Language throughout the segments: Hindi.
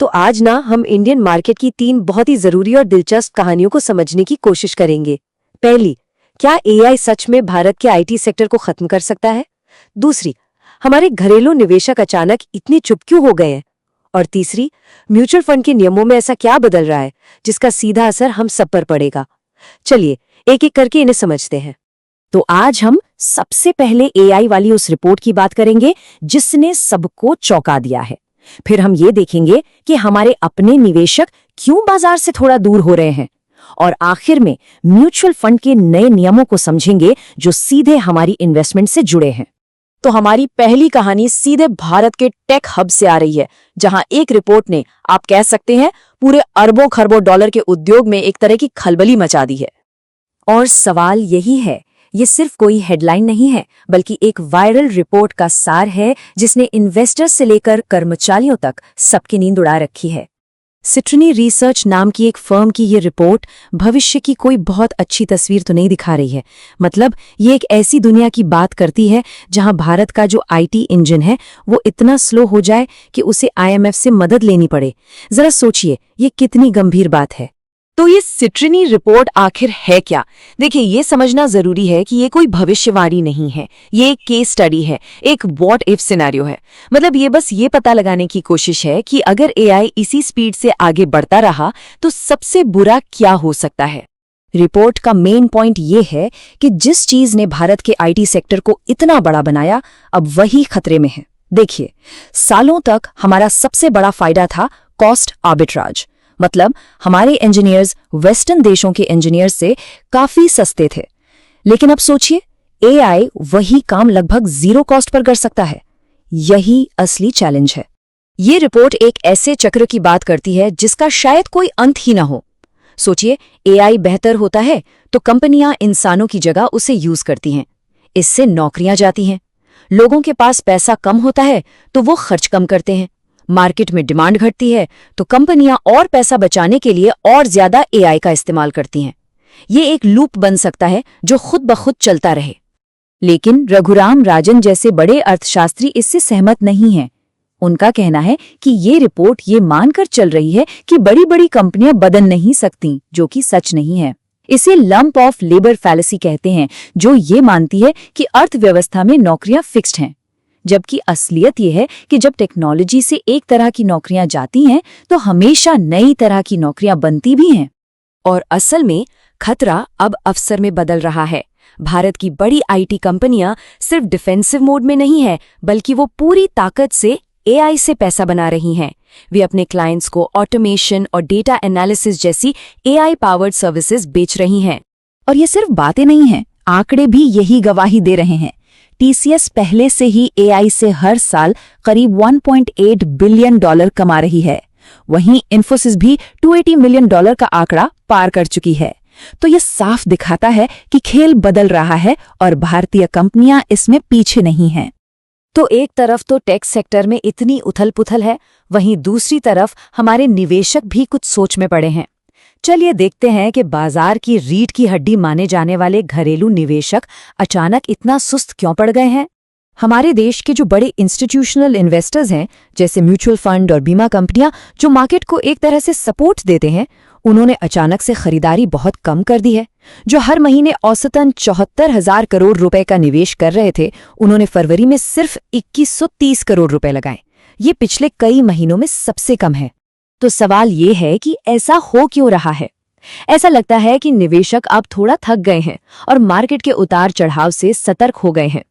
तो आज ना हम इंडियन मार्केट की 3 बहुत ही जरूरी और दिलचस्प कहानियों को समझने की कोशिश करेंगे। पहली, क्या एआई सच में भारत के आईटी सेक्टर को खत्म कर सकता है? दूसरी, हमारे घरेलू निवेशक अचानक इतने चुप क्यों हो गए हैं? और तीसरी, म्यूचुअल फंड के नियमों में ऐसा क्या बदल रहा है जिसका सीधा असर हम सब पर पड़ेगा? चलिए एक एक करके इन्हें समझते हैं। तो आज हम सबसे पहले एआई वाली उस रिपोर्ट की बात करेंगे जिसने सबको चौंका दिया है। फिर हम ये देखेंगे कि हमारे अपने निवेशक क्यों बाजार से थोड़ा दूर हो रहे हैं। और आखिर में म्यूचुअल फंड के नए नियमों को समझेंगे जो सीधे हमारी इन्वेस्टमेंट से जुड़े हैं। तो हमारी पहली कहानी सीधे भारत के टेक हब से आ रही है, जहां एक रिपोर्ट ने, आप कह सकते हैं, पूरे अरबों खरबों डॉलर के उद्योग में एक तरह की खलबली मचा दी है। और सवाल यही है, ये सिर्फ कोई हेडलाइन नहीं है, बल्कि एक वायरल रिपोर्ट का सार है जिसने इन्वेस्टर्स से लेकर कर्मचारियों तक सबकी नींद उड़ा रखी है। सिट्रनी रिसर्च नाम की एक फर्म की ये रिपोर्ट भविष्य की कोई बहुत अच्छी तस्वीर तो नहीं दिखा रही है। मतलब ये एक ऐसी दुनिया की बात करती है जहां भारत का जो आईटी इंजन है वो इतना स्लो हो जाए कि उसे आईएमएफ से मदद लेनी पड़े। जरा सोचिए, ये कितनी गंभीर बात है। तो ये सिट्रनी रिपोर्ट आखिर है क्या? देखिए, ये समझना जरूरी है कि ये कोई भविष्यवाणी नहीं है, ये एक केस स्टडी है, एक व्हाट इफ सिनेरियो है। मतलब ये बस ये पता लगाने की कोशिश है कि अगर एआई इसी स्पीड से आगे बढ़ता रहा तो सबसे बुरा क्या हो सकता है। रिपोर्ट का मेन पॉइंट ये है कि जिस चीज ने भारत के आईटी सेक्टर को इतना बड़ा बनाया, अब वही खतरे में है। देखिए, सालों तक हमारा सबसे बड़ा फायदा था कॉस्ट आर्बिट्राज। मतलब हमारे इंजीनियर्स वेस्टर्न देशों के इंजीनियर्स से काफी सस्ते थे। लेकिन अब सोचिए, एआई वही काम लगभग जीरो कॉस्ट पर कर सकता है। यही असली चैलेंज है। ये रिपोर्ट एक ऐसे चक्र की बात करती है जिसका शायद कोई अंत ही ना हो। सोचिए, एआई बेहतर होता है तो कंपनियां इंसानों की जगह उसे यूज करती हैं। इससे नौकरियां जाती हैं। लोगों के पास पैसा कम होता है तो वो खर्च कम करते हैं। मार्केट में डिमांड घटती है तो कंपनियां और पैसा बचाने के लिए और ज्यादा एआई का इस्तेमाल करती हैं। ये एक लूप बन सकता है जो खुद ब खुद चलता रहे। लेकिन रघुराम राजन जैसे बड़े अर्थशास्त्री इससे सहमत नहीं हैं। उनका कहना है कि ये रिपोर्ट ये मानकर चल रही है कि बड़ी बड़ी कंपनियां बदल नहीं सकती, जो कि सच नहीं है। इसे लंप ऑफ लेबर फैलेसी कहते हैं, जो ये मानती है कि अर्थव्यवस्था में नौकरियां फिक्स्ड हैं। जबकि असलियत यह है कि जब टेक्नोलॉजी से एक तरह की नौकरियां जाती हैं तो हमेशा नई तरह की नौकरियां बनती भी हैं। और असल में खतरा अब अवसर में बदल रहा है। भारत की बड़ी आईटी कंपनियां सिर्फ डिफेंसिव मोड में नहीं है, बल्कि वो पूरी ताकत से एआई से पैसा बना रही हैं। वे अपने क्लाइंट्स को ऑटोमेशन और डेटा एनालिसिस जैसी एआई पावर्ड सर्विसेज बेच रही हैं। और ये सिर्फ बातें नहीं हैं, आंकड़े भी यही गवाही दे रहे हैं। टीसीएस पहले से ही एआई से हर साल करीब $1.8 बिलियन कमा रही है। वहीं इन्फोसिस भी $280 मिलियन का आंकड़ा पार कर चुकी है। तो ये साफ दिखाता है कि खेल बदल रहा है और भारतीय कंपनियां इसमें पीछे नहीं हैं। तो एक तरफ तो टेक सेक्टर में इतनी उथल-पुथल है, वहीं दूसरी तरफ हमारे निवेशक भी कुछ सोच में पड़े हैं। चलिए देखते हैं कि बाजार की रीढ़ की हड्डी माने जाने वाले घरेलू निवेशक अचानक इतना सुस्त क्यों पड़ गए हैं। हमारे देश के जो बड़े इंस्टीट्यूशनल इन्वेस्टर्स हैं, जैसे म्यूचुअल फंड और बीमा कंपनियां, जो मार्केट को एक तरह से सपोर्ट देते हैं, उन्होंने अचानक से खरीदारी बहुत कम कर दी है। जो हर महीने औसतन 74,000 करोड़ रुपए का निवेश कर रहे थे, उन्होंने फरवरी में सिर्फ 2130 करोड़ रुपए लगाए। ये पिछले कई महीनों में सबसे कम है। तो सवाल ये है कि ऐसा हो क्यों रहा है? ऐसा लगता है कि निवेशक अब थोड़ा थक गए हैं और मार्केट के उतार चढ़ाव से सतर्क हो गए हैं।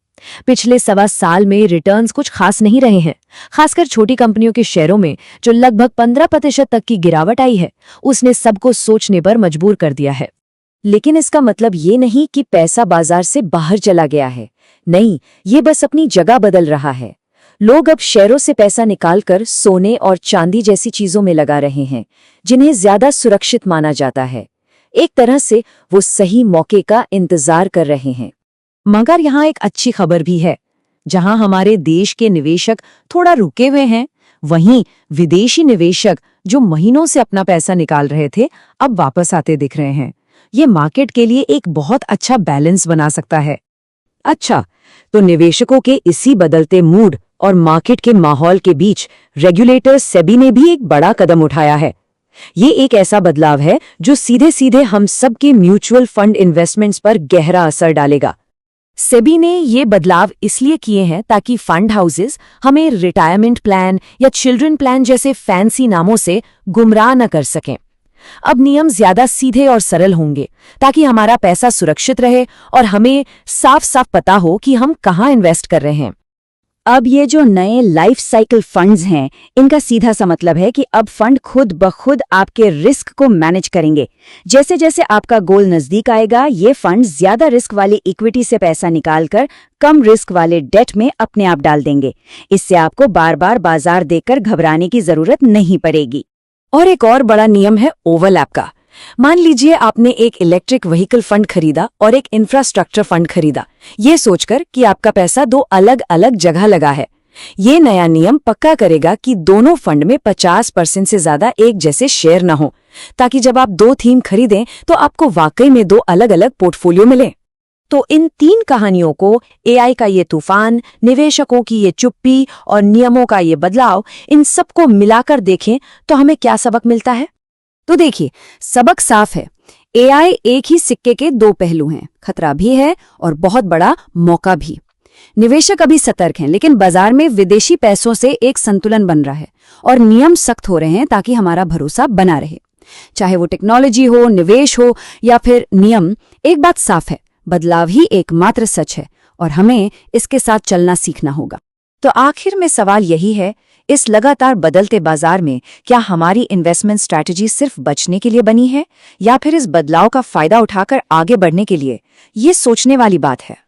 पिछले 1.25 साल में रिटर्न्स कुछ खास नहीं रहे हैं। खासकर छोटी कंपनियों के शेयरों में जो लगभग 15% तक की गिरावट आई है, उसने सबको सोचने पर मजबूर कर दिया है। लेकिन इसका मतलब ये नहीं कि पैसा बाजार से बाहर चला गया है। नहीं, ये बस अपनी जगह बदल रहा है। लोग अब शेयरों से पैसा निकालकर सोने और चांदी जैसी चीजों में लगा रहे हैं, जिन्हें ज्यादा सुरक्षित माना जाता है। एक तरह से वो सही मौके का इंतजार कर रहे हैं। मगर यहाँ एक अच्छी खबर भी है। जहां हमारे देश के निवेशक थोड़ा रुके हुए हैं, वहीं विदेशी निवेशक जो महीनों से अपना पैसा निकाल रहे थे, अब वापस आते दिख रहे हैं। ये मार्केट के लिए एक बहुत अच्छा बैलेंस बना सकता है। अच्छा, तो निवेशकों के इसी बदलते मूड और मार्केट के माहौल के बीच रेगुलेटर सेबी ने भी एक बड़ा कदम उठाया है। ये एक ऐसा बदलाव है जो सीधे सीधे हम सबके म्यूचुअल फंड इन्वेस्टमेंट्स पर गहरा असर डालेगा। सेबी ने ये बदलाव इसलिए किए हैं ताकि फंड हाउसेस हमें रिटायरमेंट प्लान या चिल्ड्रन प्लान जैसे फैंसी नामों से गुमराह न कर सकें। अब नियम ज्यादा सीधे और सरल होंगे ताकि हमारा पैसा सुरक्षित रहे और हमें साफ साफ पता हो कि हम कहाँ इन्वेस्ट कर रहे हैं। अब ये जो नए लाइफ साइकिल फंड्स हैं, इनका सीधा सा मतलब है कि अब फंड खुद ब खुद आपके रिस्क को मैनेज करेंगे। जैसे जैसे आपका गोल नजदीक आएगा, ये फंड ज्यादा रिस्क वाली इक्विटी से पैसा निकालकर कम रिस्क वाले डेट में अपने आप डाल देंगे। इससे आपको बार बार बाजार देखकर घबराने की जरूरत नहीं पड़ेगी। और एक और बड़ा नियम है ओवरलैप का। मान लीजिए आपने एक इलेक्ट्रिक व्हीकल फंड खरीदा और एक इंफ्रास्ट्रक्चर फंड खरीदा, ये सोचकर कि आपका पैसा दो अलग अलग जगह लगा है। ये नया नियम पक्का करेगा कि दोनों फंड में 50% से ज्यादा एक जैसे शेयर न हो, ताकि जब आप दो थीम खरीदें तो आपको वाकई में दो अलग अलग पोर्टफोलियो मिले। तो इन तीन कहानियों को, एआई का ये तूफान, निवेशकों की ये चुप्पी और नियमों का ये बदलाव, इन सबको मिलाकर देखें तो हमें क्या सबक मिलता है? तो देखिए, सबक साफ है। एआई एक ही सिक्के के दो पहलू हैं, खतरा भी है और बहुत बड़ा मौका भी। निवेशक अभी सतर्क हैं, लेकिन बाजार में विदेशी पैसों से एक संतुलन बन रहा है और नियम सख्त हो रहे हैं ताकि हमारा भरोसा बना रहे। चाहे वो टेक्नोलॉजी हो, निवेश हो या फिर नियम, एक बात साफ है, बदलाव ही एकमात्र सच है और हमें इसके साथ चलना सीखना होगा। तो आखिर में सवाल यही है, इस लगातार बदलते बाजार में क्या हमारी इन्वेस्टमेंट स्ट्रैटेजी सिर्फ बचने के लिए बनी है या फिर इस बदलाव का फायदा उठाकर आगे बढ़ने के लिए? ये सोचने वाली बात है।